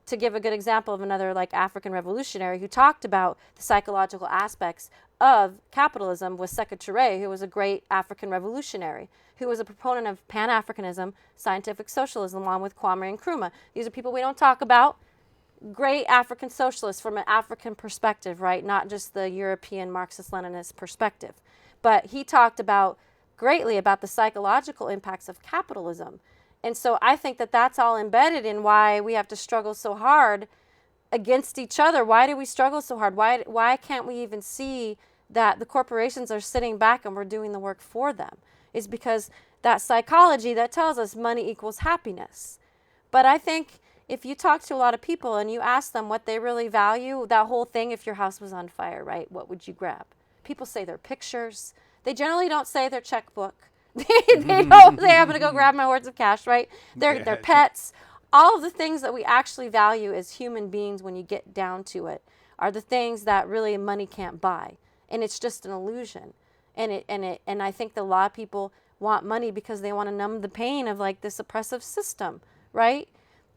to give a good example of another African revolutionary who talked about the psychological aspects of capitalism was Sekou Touré, who was a great African revolutionary, who was a proponent of Pan-Africanism, scientific socialism, along with Kwame Nkrumah. These are people we don't talk about. Great African socialists from an African perspective, right? Not just the European Marxist-Leninist perspective. But he talked greatly about the psychological impacts of capitalism. And so I think that that's all embedded in why we have to struggle so hard against each other. Why do we struggle so hard? Why can't we even see that the corporations are sitting back and we're doing the work for them? It's because that psychology that tells us money equals happiness. But I think if you talk to a lot of people and you ask them what they really value, that whole thing, if your house was on fire, right, what would you grab? People say their pictures. They generally don't say their checkbook. They don't say, "I'm going to go grab my hordes of cash," right? Their pets. All of the things that we actually value as human beings, when you get down to it, are the things that really money can't buy. And it's just an illusion. And I think that a lot of people want money because they want to numb the pain of this oppressive system, right?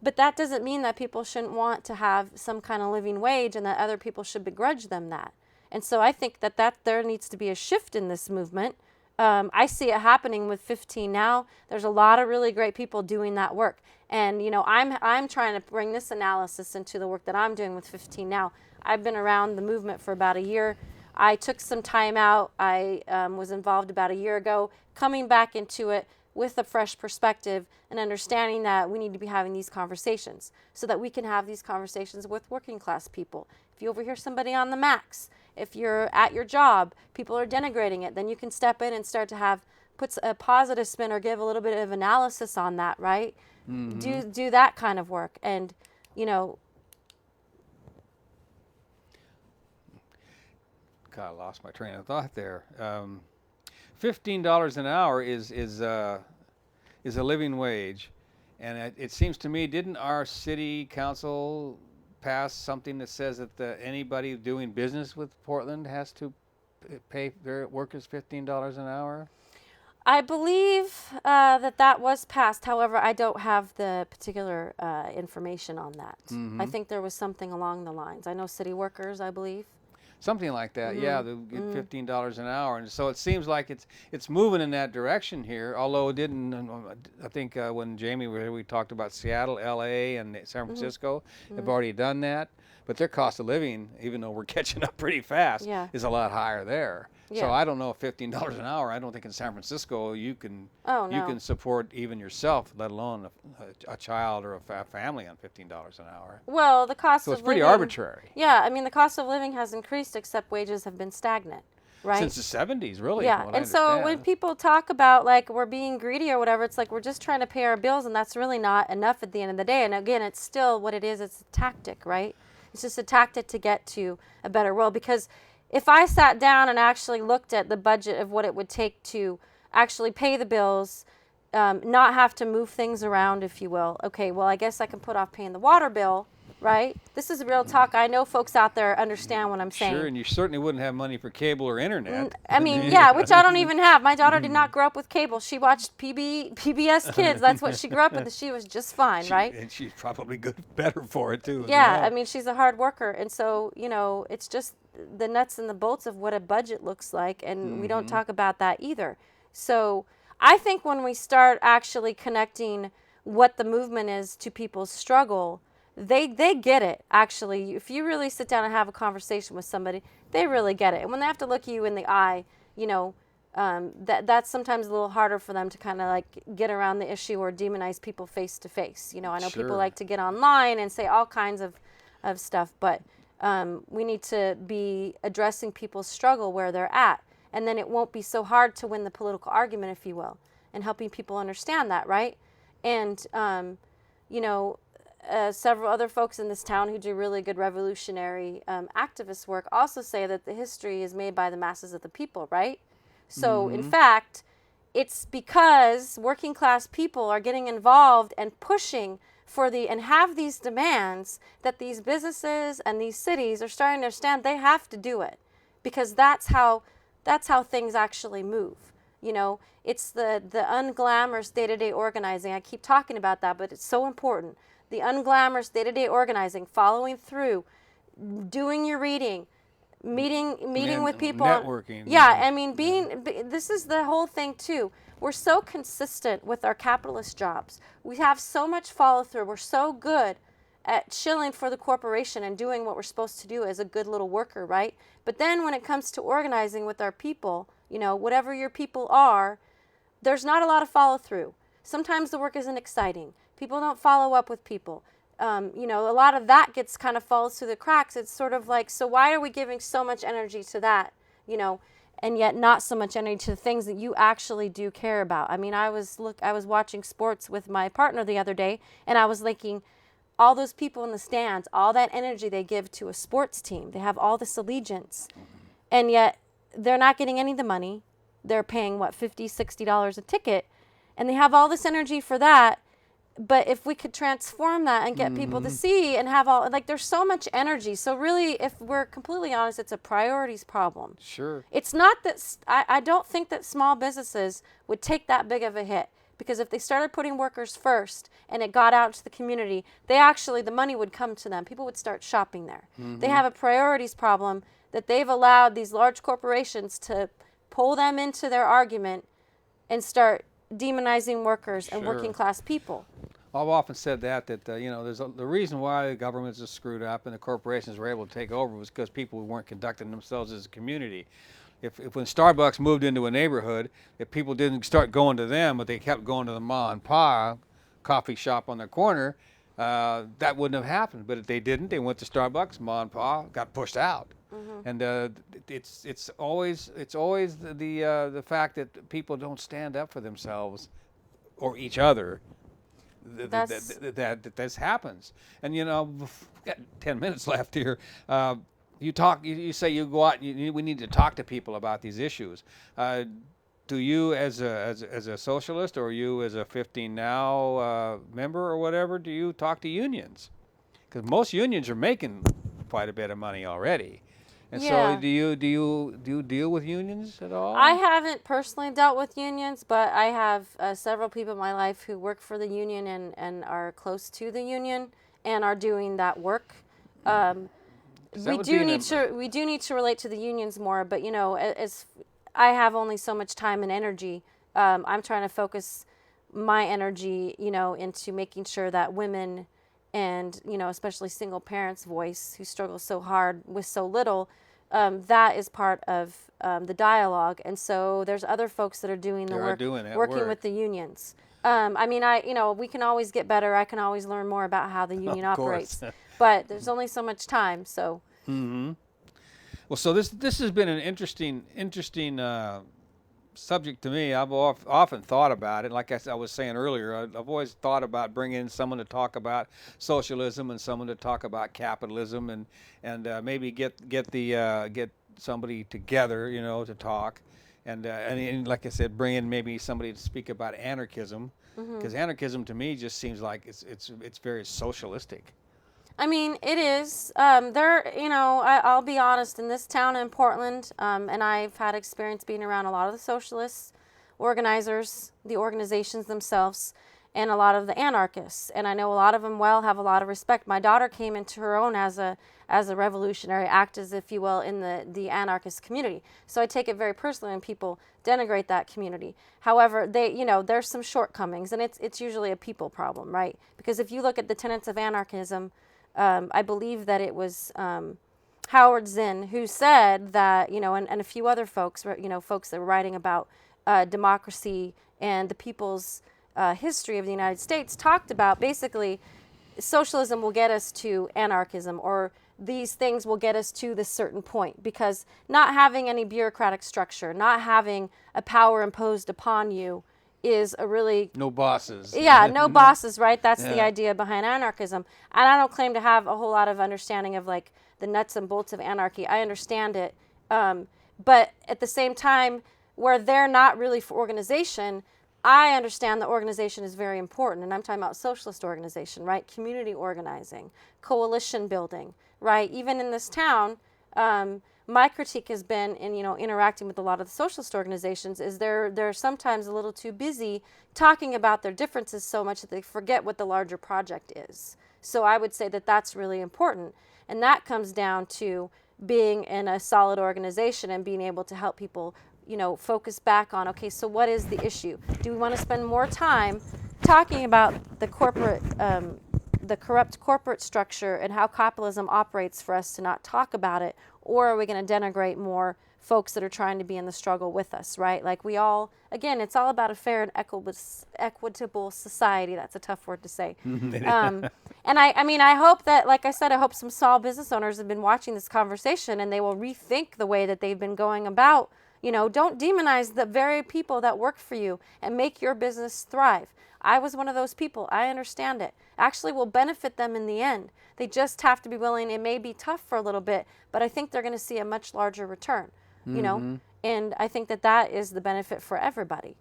But that doesn't mean that people shouldn't want to have some kind of living wage and that other people should begrudge them that. And so I think that there needs to be a shift in this movement. I see it happening with 15 now. There's a lot of really great people doing that work. And, I'm trying to bring this analysis into the work that I'm doing with 15 now. I've been around the movement for about a year. I took some time out. I was involved about a year ago, coming back into it with a fresh perspective and understanding that we need to be having these conversations so that we can have these conversations with working class people. If you overhear somebody on the max, if you're at your job, people are denigrating it, then you can step in and start to put a positive spin or give a little bit of analysis on that, right? Do that kind of work. And, God, I lost my train of thought there. $15 an hour is a living wage, and it seems to me, didn't our city council pass something that says that anybody doing business with Portland has to pay their workers $15 an hour? I believe that was passed. However, I don't have the particular information on that. I think there was something along the lines. I know city workers, I believe. Something like that, yeah. They get $15 an hour, and so it seems like it's moving in that direction here. Although it didn't. I think when Jamie was here, we talked about Seattle, L.A., and San Francisco have already done that. But their cost of living, even though we're catching up pretty fast, is a lot higher there. So I don't know if $15 an hour. I don't think in San Francisco you can you can support even yourself, let alone a child or a family on $15 an hour. Well, the cost so of it's pretty living, arbitrary. Yeah, I mean the cost of living has increased, except wages have been stagnant, right? Since the 70s, really. Yeah, and so when people talk about we're being greedy or whatever, it's we're just trying to pay our bills, and that's really not enough at the end of the day. And again, it's still what it is. It's a tactic, right? It's just a tactic to get to a better world. Because if I sat down and actually looked at the budget of what it would take to actually pay the bills, not have to move things around, if you will. Okay, well, I guess I can put off paying the water bill, right? This is real talk. I know folks out there understand what I'm saying. Sure, and you certainly wouldn't have money for cable or internet. I mean, yeah, which I don't even have. My daughter did not grow up with cable. She watched PBS Kids. That's what she grew up with. She was just fine, right? And she's probably better for it too. Yeah, as well. I mean, she's a hard worker. And so, it's just the nuts and the bolts of what a budget looks like. And we don't talk about that either. So I think when we start actually connecting what the movement is to people's struggle, they get it. Actually, if you really sit down and have a conversation with somebody, they really get it. And when they have to look you in the eye, that's sometimes a little harder for them to kind of like get around the issue or demonize people face to face. I know Sure. people like to get online and say all kinds of stuff, but we need to be addressing people's struggle where they're at. And then it won't be so hard to win the political argument, if you will, and helping people understand that, right? And, several other folks in this town who do really good revolutionary activist work also say that the history is made by the masses of the people, right? So, in fact, it's because working class people are getting involved and pushing and have these demands that these businesses and these cities are starting to understand they have to do it, because that's how things actually move. It's the unglamorous day-to-day organizing. I keep talking about that, but it's so important. The unglamorous day-to-day organizing, following through, doing your reading, meeting with people. Networking. Yeah, I mean, this is the whole thing too. We're so consistent with our capitalist jobs. We have so much follow through. We're so good at chilling for the corporation and doing what we're supposed to do as a good little worker, right? But then when it comes to organizing with our people, whatever your people are, there's not a lot of follow through. Sometimes the work isn't exciting. People don't follow up with people. A lot of that gets kind of falls through the cracks. It's sort of like, so why are we giving so much energy to that, and yet not so much energy to the things that you actually do care about? I mean, I was watching sports with my partner the other day, and I was thinking, all those people in the stands, all that energy they give to a sports team, they have all this allegiance, and yet they're not getting any of the money. They're paying, $50, $60 a ticket, and they have all this energy for that. But if we could transform that and get people to see and have there's so much energy. So really, if we're completely honest, it's a priorities problem. Sure. It's not that, I don't think that small businesses would take that big of a hit. Because if they started putting workers first and it got out to the community, the money would come to them. People would start shopping there. They have a priorities problem that they've allowed these large corporations to pull them into their argument and start demonizing workers and working class people. I've often said that the reason why the governments are screwed up and the corporations were able to take over was because people weren't conducting themselves as a community. If when Starbucks moved into a neighborhood, if people didn't start going to them, but they kept going to the ma and pa coffee shop on their corner, that wouldn't have happened. But if they didn't, they went to Starbucks, ma and pa got pushed out. And it's always the fact that people don't stand up for themselves or each other. That this happens. And we've got 10 minutes left here. You say you go out. We need to talk to people about these issues. Do you, as a socialist, or you as a 15 Now member or whatever, do you talk to unions? Because most unions are making quite a bit of money already. And so, do you deal with unions at all? I haven't personally dealt with unions, but I have several people in my life who work for the union and are close to the union and are doing that work. We do need to relate to the unions more, but as I have only so much time and energy, I'm trying to focus my energy, into making sure that women and especially single parents' voice who struggle so hard with so little, that is part of the dialogue. And so there's other folks that are doing the work, working with the unions. We can always get better. I can always learn more about how the union operates, but there's only so much time. So. Well, so this has been an interesting subject to me. I've often thought about it. Like I was saying earlier, I've always thought about bringing in someone to talk about socialism and someone to talk about capitalism, and maybe get somebody together, to talk, and like I said, bring in maybe somebody to speak about anarchism, because anarchism to me just seems like it's very socialistic. I mean, it is. I'll be honest, in this town in Portland, and I've had experience being around a lot of the socialist organizers, the organizations themselves, and a lot of the anarchists. And I know a lot of them have a lot of respect. My daughter came into her own as a revolutionary act, as if you will, in the anarchist community. So I take it very personally when people denigrate that community. However, there's some shortcomings, and it's usually a people problem, right? Because if you look at the tenets of anarchism, I believe that it was Howard Zinn who said that, and a few other folks, folks that were writing about democracy and the people's history of the United States, talked about basically socialism will get us to anarchism, or these things will get us to this certain point, because not having any bureaucratic structure, not having a power imposed upon you, is a really no bosses. Yeah, no bosses, right? That's the Yeah. idea behind anarchism. And I don't claim to have a whole lot of understanding of like the nuts and bolts of anarchy. I understand it, but at the same time, where they're not really for organization, I understand that organization is very important. And I'm talking about socialist organization, right? Community organizing, coalition building, right? Even in this town, my critique has been in interacting with a lot of the socialist organizations is they're sometimes a little too busy talking about their differences so much that they forget what the larger project is. So I would say that that's really important, and that comes down to being in a solid organization and being able to help people focus back on, okay, so what is the issue? Do we want to spend more time talking about the corrupt corporate structure and how capitalism operates for us to not talk about it? Or are we going to denigrate more folks that are trying to be in the struggle with us, right? Like again, it's all about a fair and equitable society. That's a tough word to say. And I hope that, like I said, I hope some small business owners have been watching this conversation and they will rethink the way that they've been going about, don't demonize the very people that work for you and make your business thrive. I was one of those people. I understand it. Actually will benefit them in the end. They just have to be willing. It may be tough for a little bit, but I think they're going to see a much larger return, and I think that is the benefit for everybody.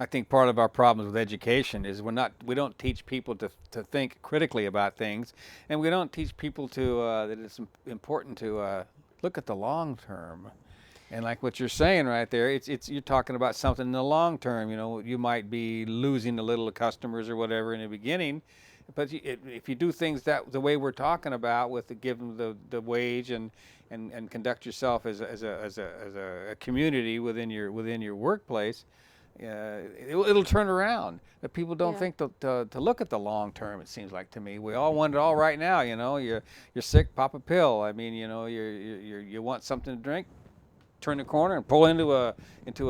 I think part of our problems with education is we don't teach people to think critically about things, and we don't teach people that it's important to look at the long term. And like what you're saying right there, it's you're talking about something in the long term. You might be losing a little customers or whatever in the beginning, but if you do things the way we're talking about, with give them the wage and conduct yourself as a community within your workplace, it'll turn around. But people don't think to look at the long term. It seems like to me, we all want it all right now. You're sick, pop a pill. I mean, you want something to drink, turn the corner and pull into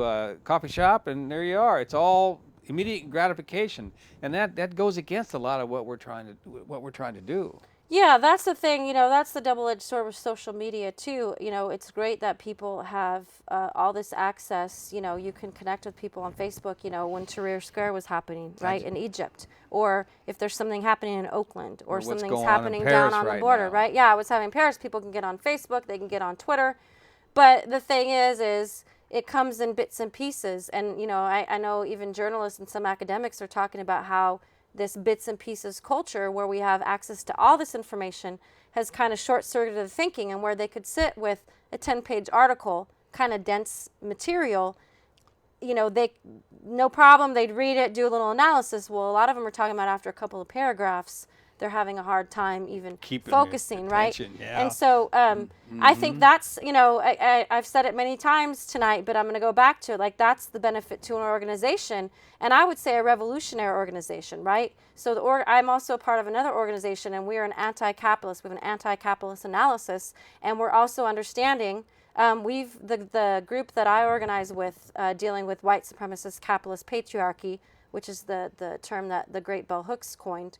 a coffee shop, and there you are. It's all immediate gratification, and that goes against a lot of what we're trying to do. Yeah, that's the thing. That's the double-edged sword with social media too. It's great that people have all this access. You can connect with people on Facebook. When Tahrir Square was happening, right, in Egypt, or if there's something happening in Oakland, or something's happening down on the border, right? Yeah, what's happening in Paris? People can get on Facebook. They can get on Twitter. But the thing is it comes in bits and pieces. And, I know even journalists and some academics are talking about how this bits and pieces culture, where we have access to all this information, has kind of short-circuited the thinking, and where they could sit with a 10-page article, kind of dense material, no problem, they'd read it, do a little analysis. Well, a lot of them are talking about after a couple of paragraphs, they're having a hard time even focusing, right? Yeah. And so I think that's, I've said it many times tonight, but I'm going to go back to it. Like, that's the benefit to an organization, and I would say a revolutionary organization, right? So I'm also a part of another organization, and we are an anti-capitalist. We have an anti-capitalist analysis, and we're also understanding the group that I organize with, dealing with white supremacist capitalist patriarchy, which is the term that the great bell hooks coined.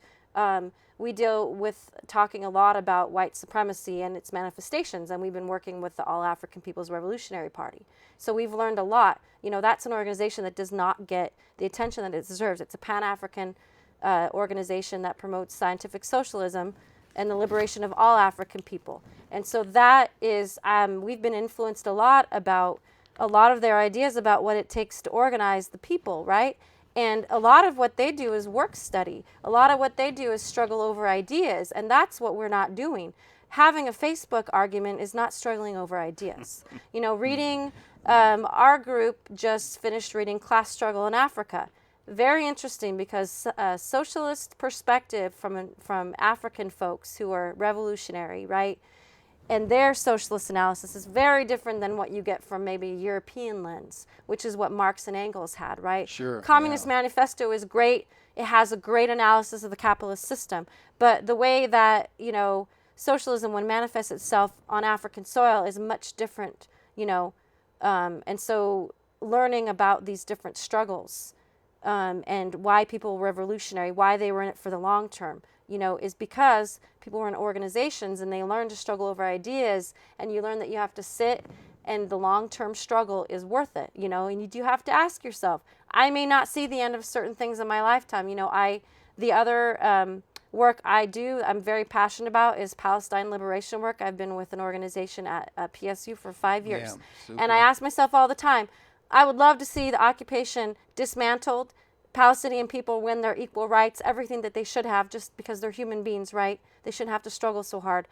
We deal with talking a lot about white supremacy and its manifestations, and we've been working with the All African People's Revolutionary Party. So we've learned a lot. You know, that's an organization that does not get the attention that it deserves. It's a Pan-African organization that promotes scientific socialism and the liberation of all African people. And so that is, we've been influenced a lot about a lot of their ideas about what it takes to organize the people, right? And a lot of what they do is work study. A lot of what they do is struggle over ideas, and that's what we're not doing. Having a Facebook argument is not struggling over ideas. You know, reading, our group just finished reading Class Struggle in Africa. Very interesting, because a socialist perspective from African folks who are revolutionary, right? And their socialist analysis is very different than what you get from maybe a European lens, which is what Marx and Engels had, right? Sure. Communist Manifesto is great. It has a great analysis of the capitalist system. But the way that, you know, socialism, when it manifests itself on African soil, is much different, you know. And so learning about these different struggles and why people were revolutionary, why they were in it for the long term, you know, is because people were in organizations and they learned to struggle over ideas, and you learn that you have to sit and the long-term struggle is worth it, you know, and you do have to ask yourself, I may not see the end of certain things in my lifetime, you know, the other work I do, I'm very passionate about, is Palestine liberation work. I've been with an organization at PSU for 5 years. Yeah, and I ask myself all the time, I would love to see the occupation dismantled, Palestinian people win their equal rights, everything that they should have, just because they're human beings, right? They shouldn't have to struggle so hard.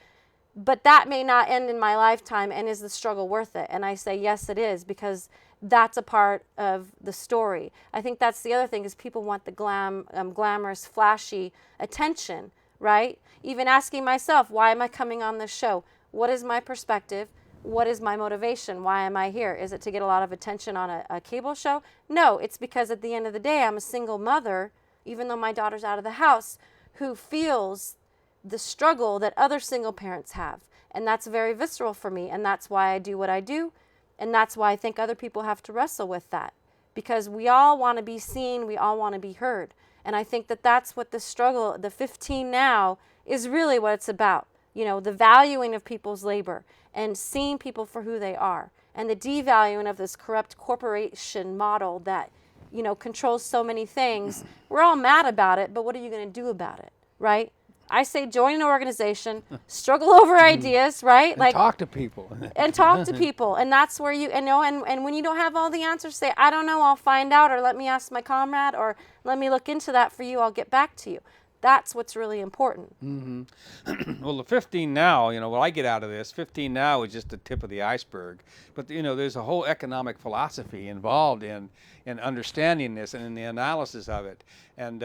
But that may not end in my lifetime, and is the struggle worth it? And I say, yes, it is, because that's a part of the story. I think that's the other thing, is people want the glamorous, flashy attention, right? Even asking myself, why am I coming on this show? What is my perspective? What is my motivation? Why am I here? Is it to get a lot of attention on a cable show? No, it's because at the end of the day, I'm a single mother, even though my daughter's out of the house, who feels the struggle that other single parents have. And that's very visceral for me. And that's why I do what I do. And that's why I think other people have to wrestle with that. Because we all want to be seen. We all want to be heard. And I think that that's what the struggle, the 15 Now, is really what it's about. You know, the valuing of people's labor and seeing people for who they are, and the devaluing of this corrupt corporation model that, you know, controls so many things. We're all mad about it, but what are you going to do about it, right? I say join an organization, struggle over ideas, right? And talk to people. And talk to people. And that's where you know, and when you don't have all the answers, say, I don't know, I'll find out, or let me ask my comrade, or let me look into that for you, I'll get back to you. That's what's really important. Mm-hmm. Well, the 15 Now, you know, what I get out of this, 15 Now is just the tip of the iceberg. But, you know, there's a whole economic philosophy involved in understanding this and in the analysis of it. And,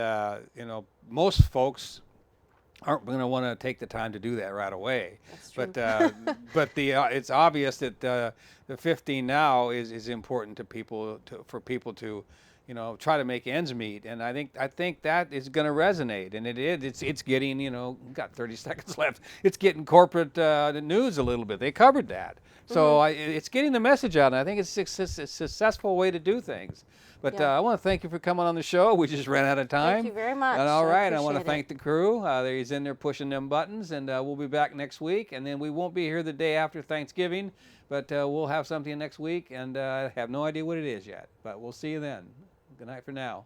you know, most folks aren't going to want to take the time to do that right away. That's true. But it's obvious that the 15 Now is important to people, for people to, you know, try to make ends meet. And I think that is going to resonate, and it is. It's getting, you know, we've got 30 seconds left. It's getting corporate news a little bit. They covered that, so it's getting the message out, and I think it's a successful way to do things. But I want to thank you for coming on the show. We just ran out of time. Thank you very much. And all right, I want to appreciate thank the crew. He's in there pushing them buttons, and we'll be back next week. And then we won't be here the day after Thanksgiving, but we'll have something next week, and I have no idea what it is yet. But we'll see you then. Good night for now.